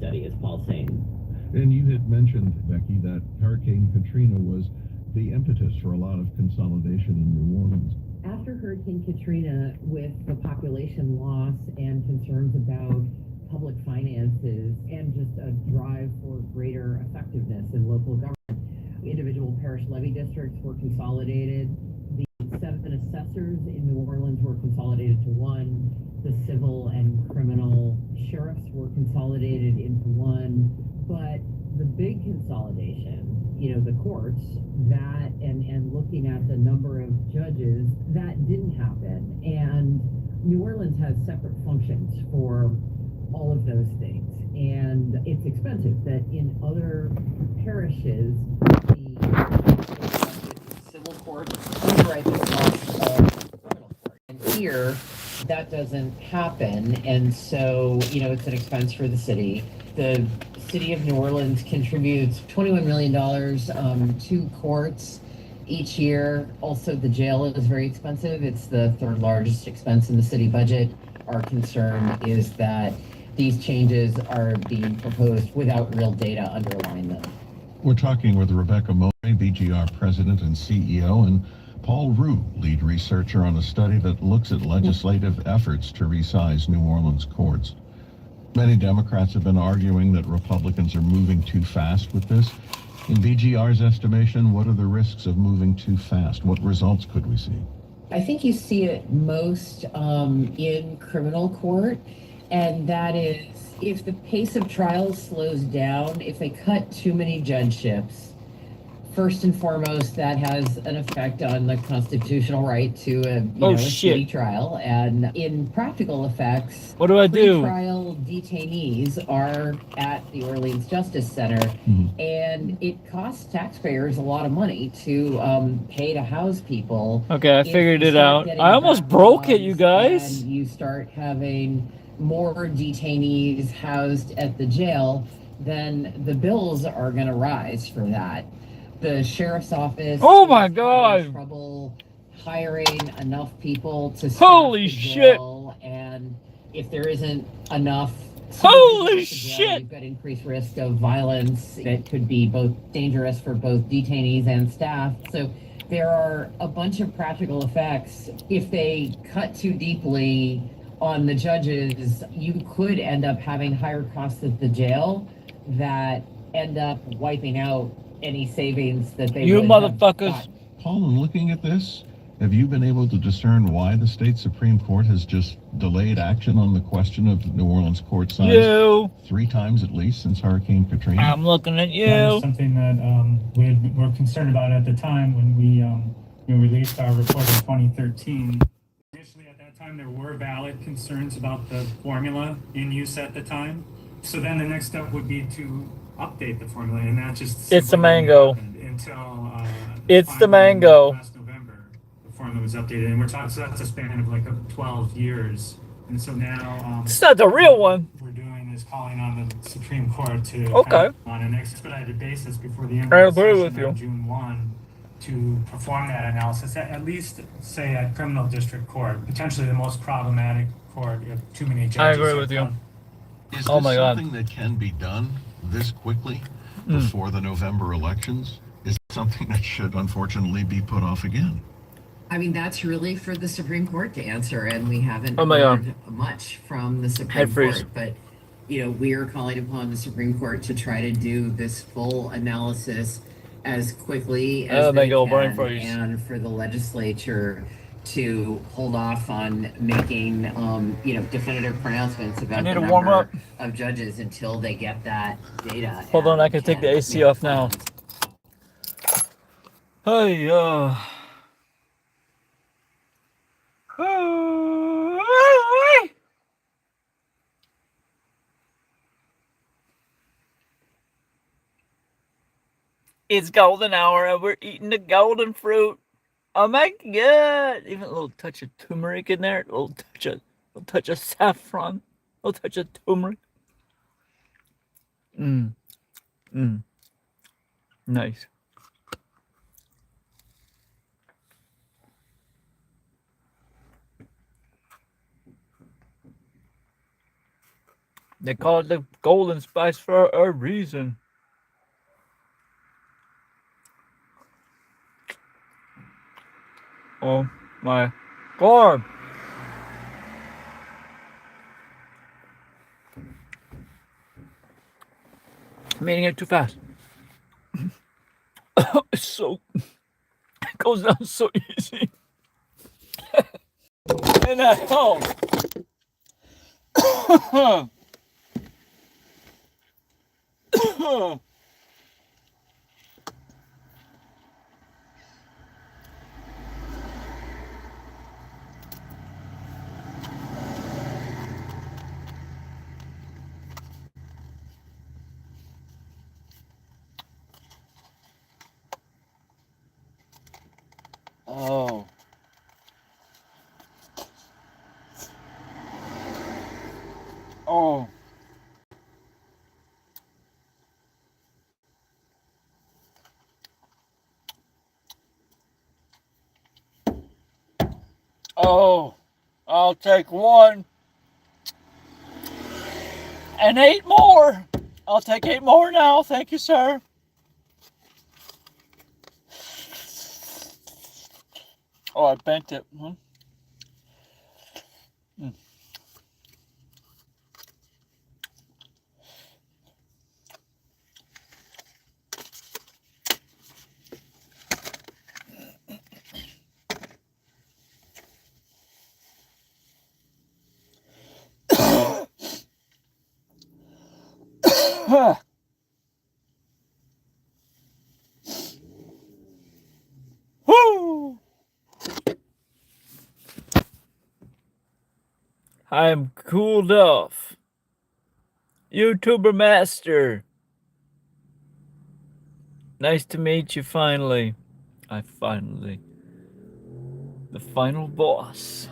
study, as Paul's saying. And you had mentioned, Becky, that Hurricane Katrina was the impetus for a lot of consolidation in New Orleans. After Hurricane Katrina, with the population loss and concerns about public finances and just a drive for greater effectiveness in local government, individual parish levy districts were consolidated. The 7 assessors in New Orleans were consolidated to 1. The civil and criminal sheriffs were consolidated into 1. But the big consolidation, the courts, that and looking at the number of judges, that didn't happen. And New Orleans has separate functions for all of those things. And it's expensive that in other parishes, the civil court overrides the cost of criminal court. And here, that doesn't happen. And so, it's an expense for the city. The city of New Orleans contributes $21 million to courts each year. Also, the jail is very expensive. It's the 3rd largest expense in the city budget. Our concern is that these changes are being proposed without real data underlying them. We're talking with Rebecca Mowbray, BGR President and CEO, and Paul Roux, lead researcher on a study that looks at legislative efforts to resize New Orleans courts. Many Democrats have been arguing that Republicans are moving too fast with this. In BGR's estimation, what are the risks of moving too fast? What results could we see? I think you see it most in criminal court, and that is if the pace of trials slows down, if they cut too many judgeships. First and foremost, that has an effect on the constitutional right to a speedy trial. And in practical effects, what do I do? Trial detainees are at the Orleans Justice Center, and it costs taxpayers a lot of money to pay to house people. Okay, I figured it out. I almost broke it, you guys. And you start having more detainees housed at the jail, then the bills are going to rise for that. The sheriff's office. Oh my God! Trouble hiring enough people to staff Holy the shit! jail, and if there isn't enough, holy shit! You've got increased risk of violence that could be both dangerous for both detainees and staff. So there are a bunch of practical effects. If they cut too deeply on the judges, you could end up having higher costs at the jail that end up wiping out any savings that they you would motherfuckers. Have Paul, in looking at this, have you been able to discern why the state Supreme Court has just delayed action on the question of New Orleans court size 3 times at least since Hurricane Katrina? I'm looking at you. That was something that we were concerned about at the time when we released our report in 2013. Initially, at that time, there were valid concerns about the formula in use at the time. So then the next step would be to update the formula, and that just it's the mango until it's the mango. Last November, the formula was updated, and we're talking. So that's a span of like 12 years, and so now it's not the real one. We're doing is calling on the Supreme Court to on an expedited basis before the end of the session on June 1 to perform that analysis. At least say at criminal district court, potentially the most problematic court if too many judges. I agree with you. Is this something that can be done this quickly before the November elections? Is it something that should unfortunately be put off again? I mean, that's really for the Supreme Court to answer, and we haven't heard much from the Supreme Court. But, we are calling upon the Supreme Court to try to do this full analysis as quickly as they can, and for the legislature to hold off on making, definitive pronouncements about the number of judges until they get that data. Hold on, I can take the AC off now. Hey, it's golden hour and we're eating the golden fruit. Oh my God! Even a little touch of turmeric in there, a little touch of saffron, a little touch of turmeric. Nice. They call it the golden spice for a reason. Oh my God. I'm eating it too fast. It's so, it goes down so easy. And I know. Oh. Oh. Oh. I'll take one. And 8 more. I'll take 8 more now. Thank you, sir. Oh, I bent it. Mm. Woo! I'm cooled off. YouTuber Master. Nice to meet you finally. The final boss.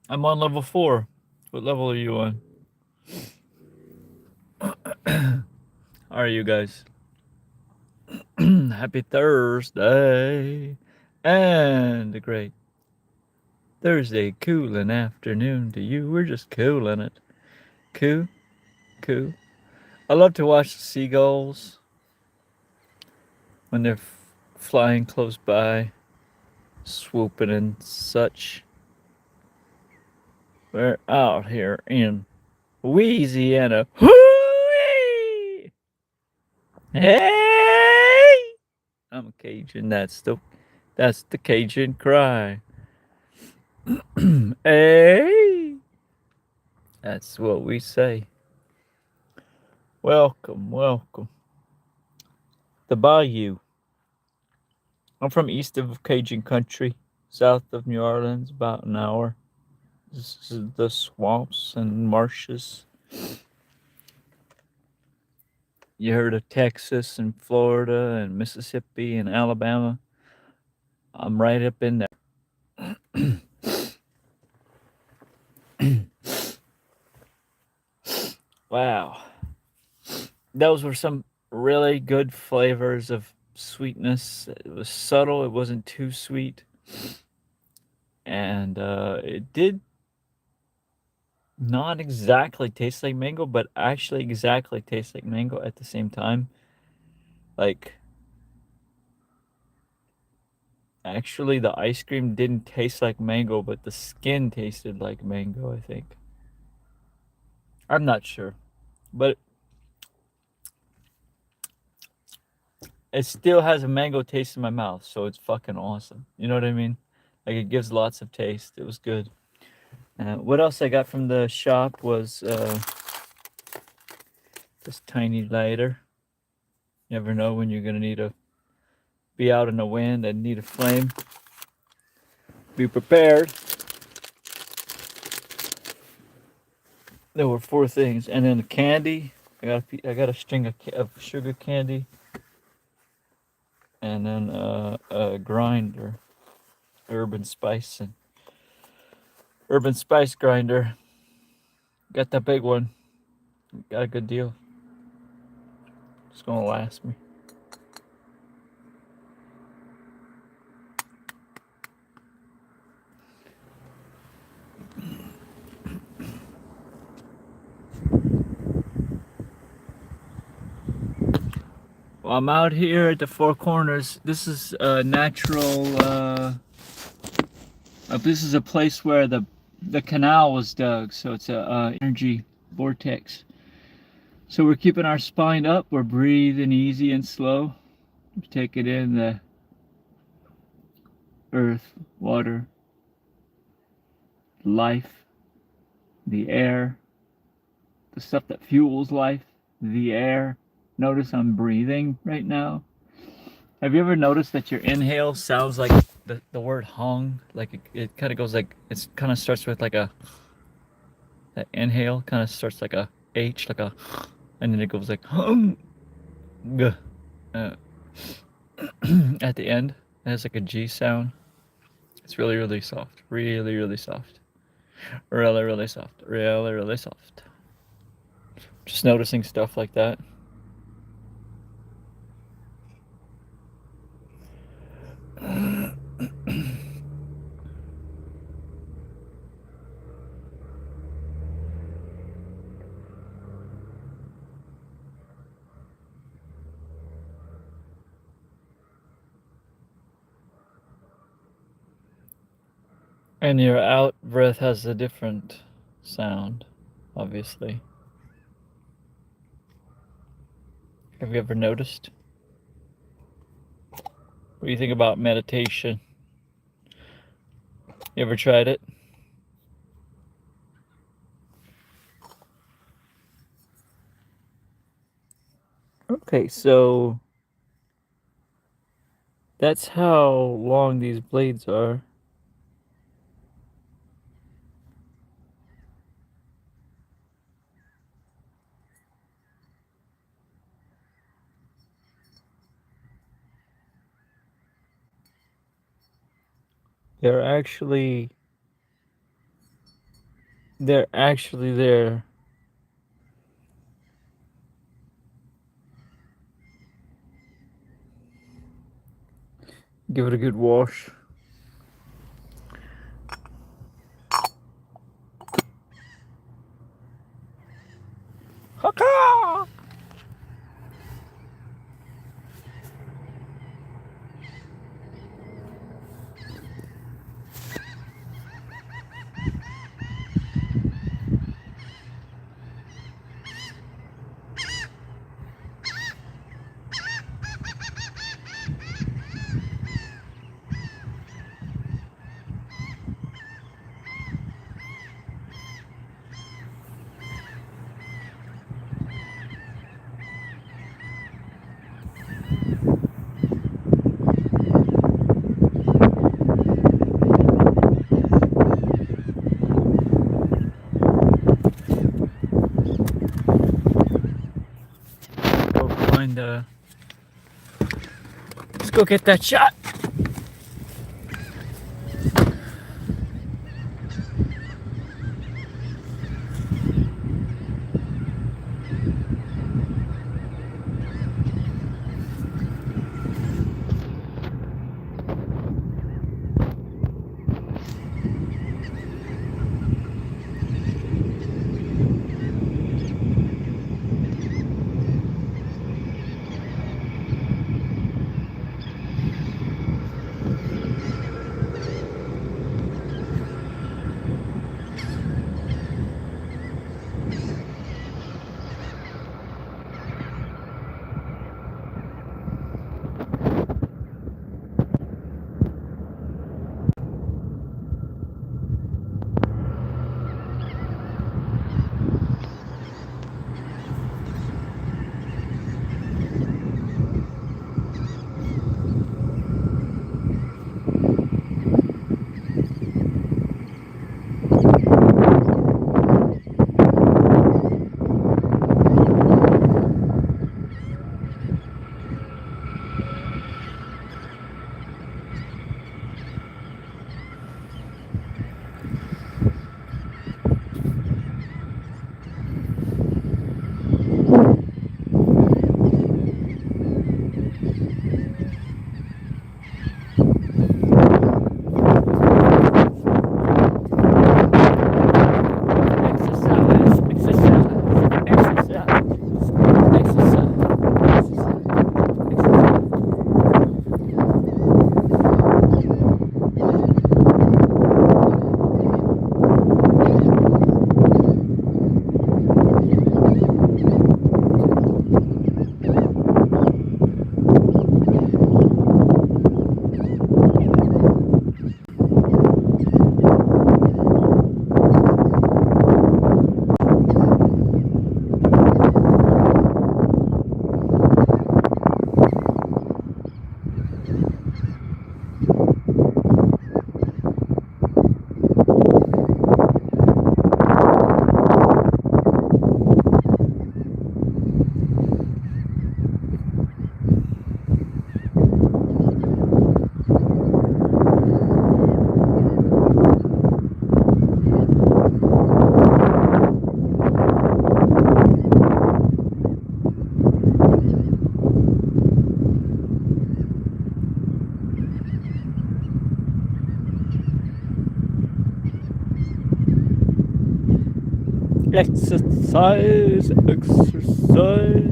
I'm on level 4. What level are you on? How are you guys? Happy Thursday. And a great Thursday cooling afternoon to you. We're just cooling it. Coo. I love to watch the seagulls when they're flying close by, swooping and such. We're out here in Louisiana. Hoo-wee! Hey! I'm a Cajun. That's the Cajun cry. Hey! That's what we say. Welcome. The Bayou. I'm from east of Cajun country, south of New Orleans, about an hour. This is the swamps and marshes. You heard of Texas and Florida and Mississippi and Alabama. I'm right up in there. Wow. Those were some really good flavors of sweetness. It was subtle, it wasn't too sweet. And it did not exactly taste like mango, but actually exactly taste like mango at the same time. Like, actually, the ice cream didn't taste like mango, but the skin tasted like mango, I think. I'm not sure. But it still has a mango taste in my mouth, so it's fucking awesome. You know what I mean? Like, it gives lots of taste. It was good. What else I got from the shop was this tiny lighter. You never know when you're gonna need to be out in the wind and need a flame. Be prepared. There were 4 things, and then the candy. I got a string of sugar candy, and then a grinder, urban spice grinder. Got the big one. Got a good deal. It's gonna last me. Well, I'm out here at the Four Corners. This is a natural. This is a place where the canal was dug, so it's a energy vortex. So we're keeping our spine up. We're breathing easy and slow. We're taking in the earth, water, life, the air, the stuff that fuels life, the air. Notice I'm breathing right now. Have you ever noticed that your inhale sounds like the word hung? Like it kind of goes like, it kind of starts with like a, that inhale kind of starts like a H, like a, and then it goes like hung, at the end. It has like a G sound. It's really, really soft. Really, really soft. Really, really soft. Really, really soft. Just noticing stuff like that. And your out breath has a different sound, obviously. Have you ever noticed? What do you think about meditation? You ever tried it? Okay, so that's how long these blades are. They're actually there. Give it a good wash. Haka! Go find let's go get that shot. Exercise, exercise.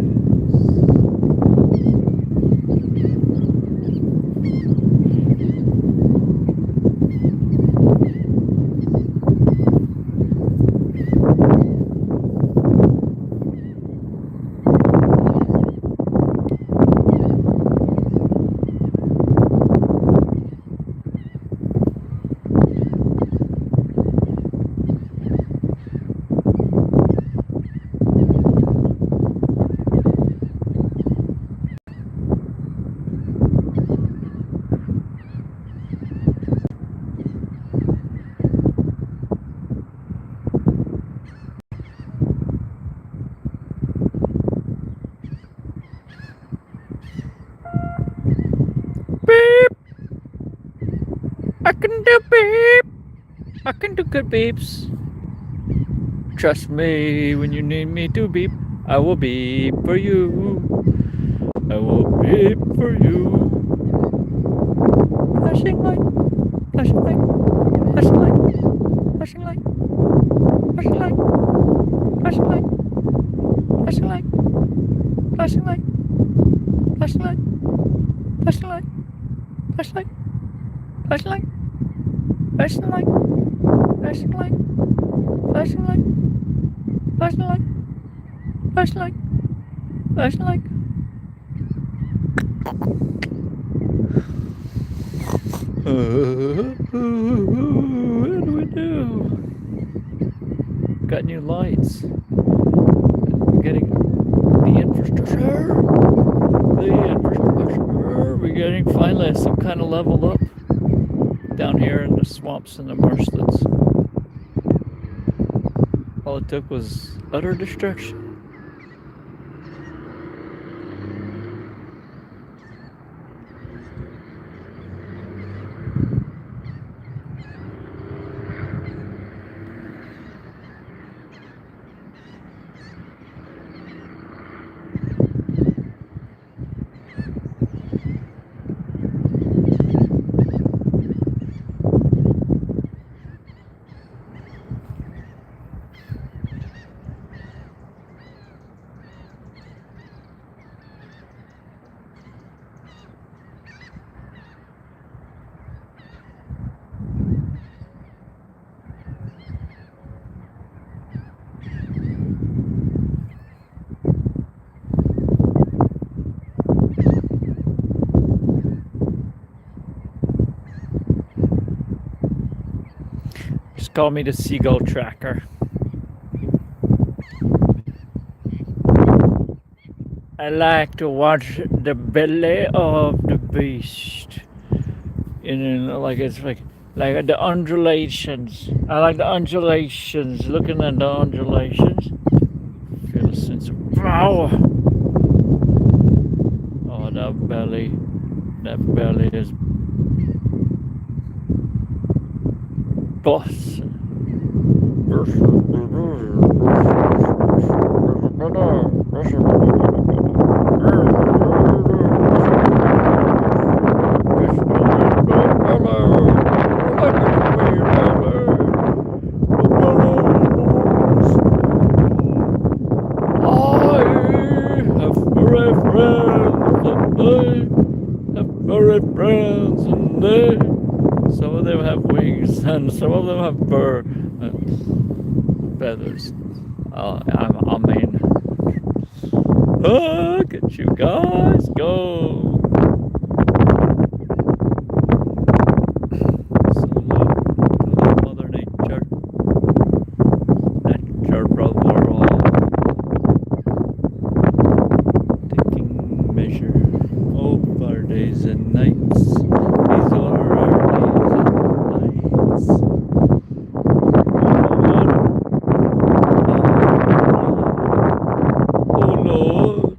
Beep. I can do beep. I can do good beeps. Trust me when you need me to beep. I will beep for you. I will beep for you. Flashing light. Flashing light. Flashing light. Flashing light. Flashing light. Flashing light. Flashing light. Flashing light. Flashing light. Flashing light. Flashlight. Flashlight. Flashlight. Flashlight. Flashlight. Flashlight. Flashlight. Flashlight. What do we do? Got new lights. Getting the infrastructure. We're getting finally some kind of level up down here in the swamps and the marshlands. All it took was utter destruction. Call me the seagull tracker. I like to watch the belly of the beast. And like it's like the undulations. I like the undulations. Looking at the undulations. Feel a sense of power. Oh, that belly. That belly is boss. Friends, and they, some of them have wings and some of them have feathers. I mean, look at you guys go. Salute to Mother Nature. Nature brother all. Taking measure of our days and nights. These are our days and nights. Oh Lord.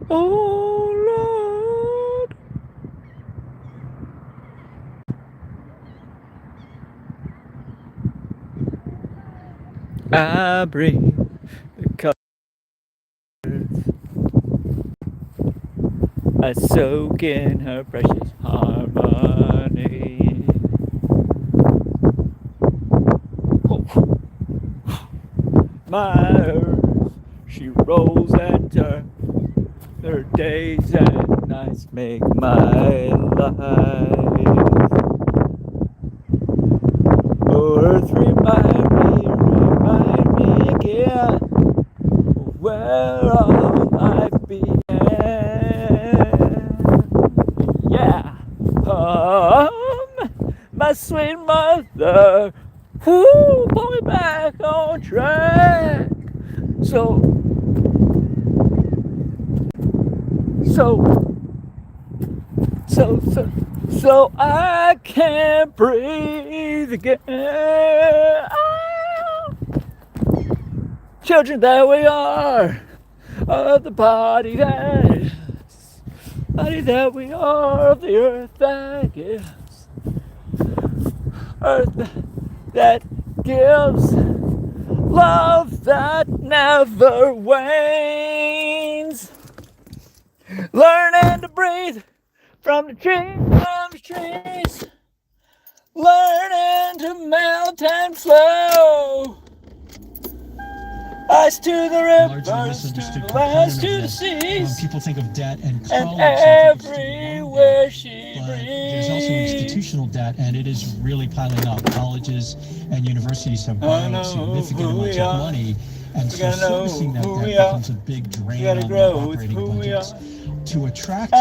Oh Lord. I bring the cup. I soak in her precious harmony. Oh. my earth. She rolls and turns. Her days and nights make my life. Oh, earth remind me again where all life began. Yeah, my sweet mother, who pulled me back on track. So I can't breathe again. Ah, children that we are of the body that we are of the earth that gives, earth that gives love that never wanes. Learning to breathe from the trees, learning to melt and flow. Ice to the rivers, to the lands, to the seas. People think of debt and college and everywhere she but breathes. there's also institutional debt, and it is really piling up. Colleges and universities have borrowed significant amounts of money, and so servicing that debt becomes a big drain on their operating budgets. To attract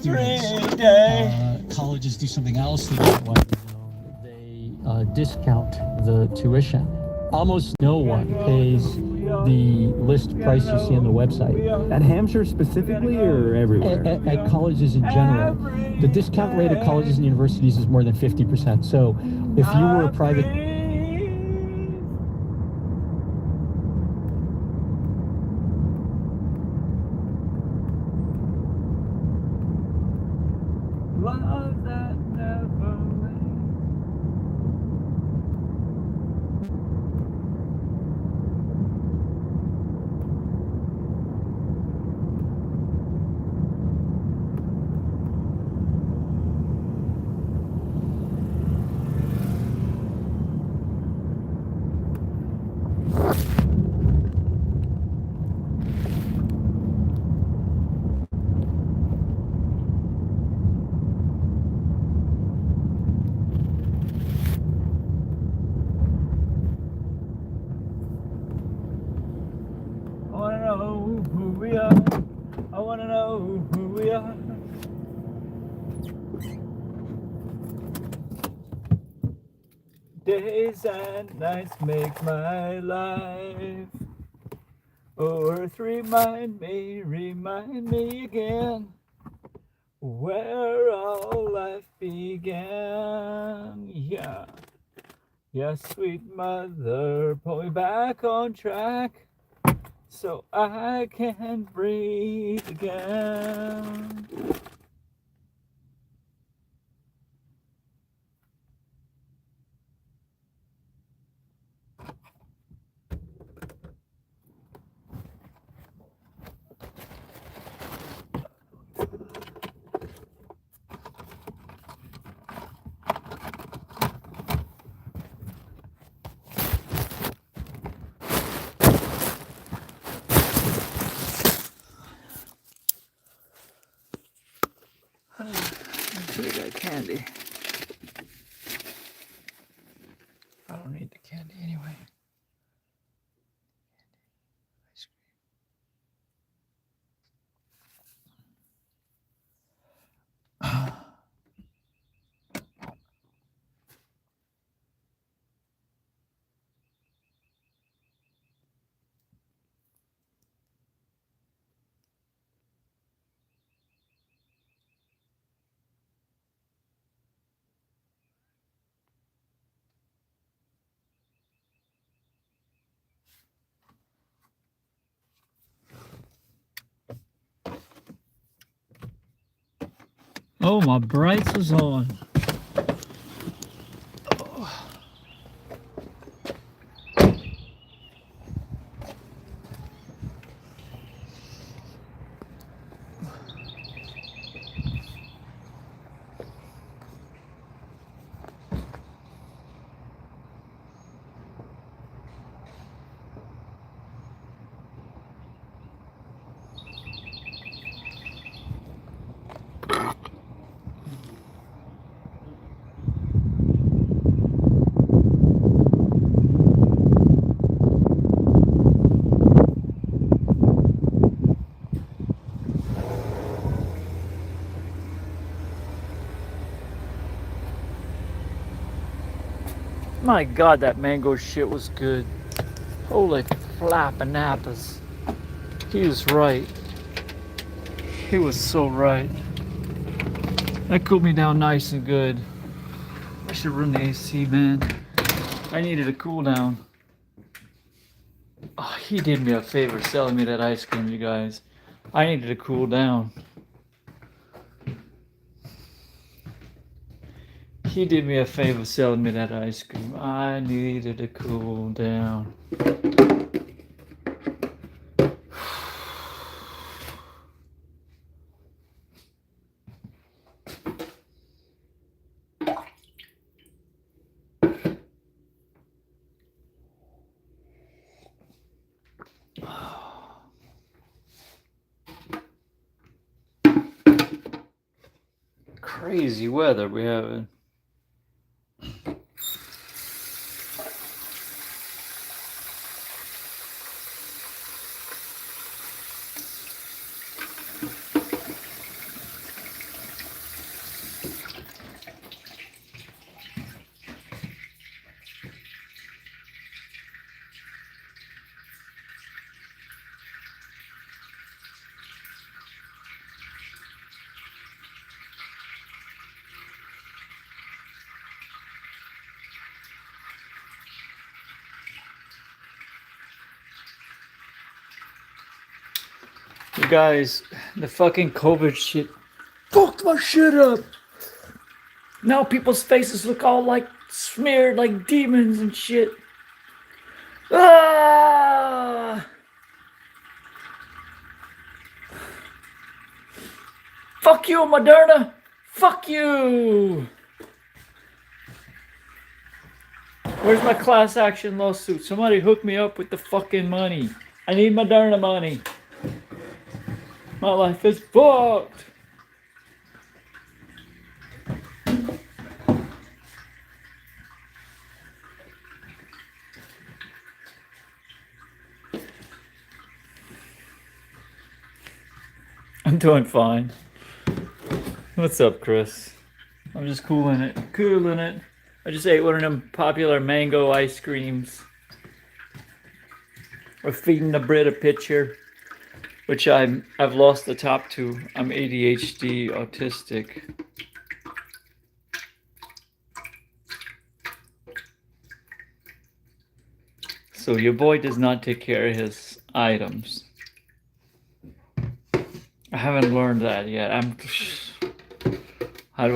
students, colleges do something else. They discount the tuition. Almost no one pays the list price you see on the website. At Hampshire specifically, or everywhere? At colleges in general. The discount rate at colleges and universities is more than 50%. So if you were a private... Love that never I wanna know who we are. I wanna know who we are. Days and nights make my life. Oh, earth, remind me again where all life began. Yeah, yeah, sweet mother, pull me back on track so I can breathe again. I'm sure I got candy. I don't need the candy anyway. Ice cream. Oh, my brights was on. My God, that mango shit was good. Holy flapping apples. He was right. He was so right. That cooled me down nice and good. I should run the AC, man. I needed a cool down. Oh, he did me a favor selling me that ice cream, you guys. I needed to cool down. He did me a favor selling me that ice cream. I needed to cool down. Crazy weather we having. You guys, the fucking COVID shit fucked my shit up. Now people's faces look all like smeared like demons and shit. Ah! Fuck you, Moderna! Fuck you! Where's my class action lawsuit? Somebody hook me up with the fucking money. I need Moderna money. My life is fucked. I'm doing fine. What's up, Chris? I'm just cooling it. Cooling it. I just ate one of them popular mango ice creams. We're feeding the Brit a picture, which I've lost the top to. I'm ADHD autistic. So your boy does not take care of his items. I haven't learned that yet. How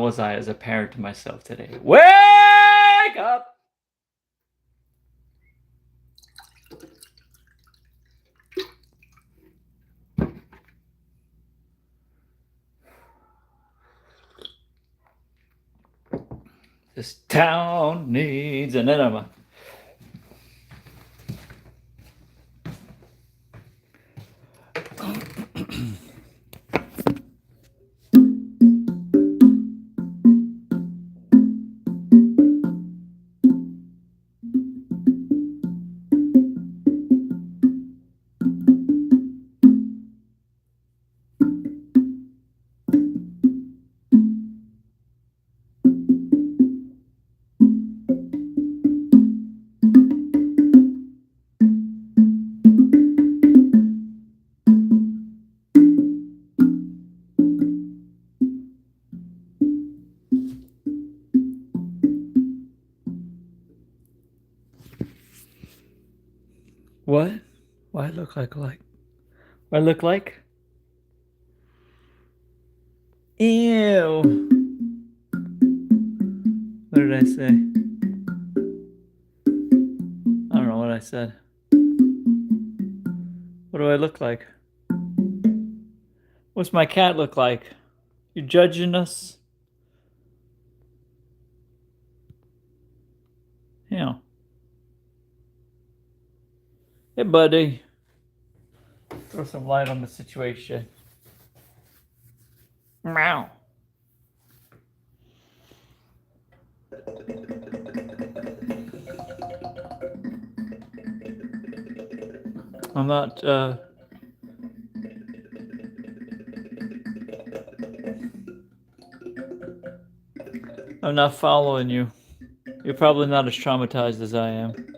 was I as a parent to myself today? Wake up! This town needs an enema. What? What I look like? What I look like? Ew. What did I say? I don't know what I said. What do I look like? What's my cat look like? You judging us? Yeah. Hey, buddy. Throw some light on the situation. Meow. I'm not, I'm not following you. You're probably not as traumatized as I am.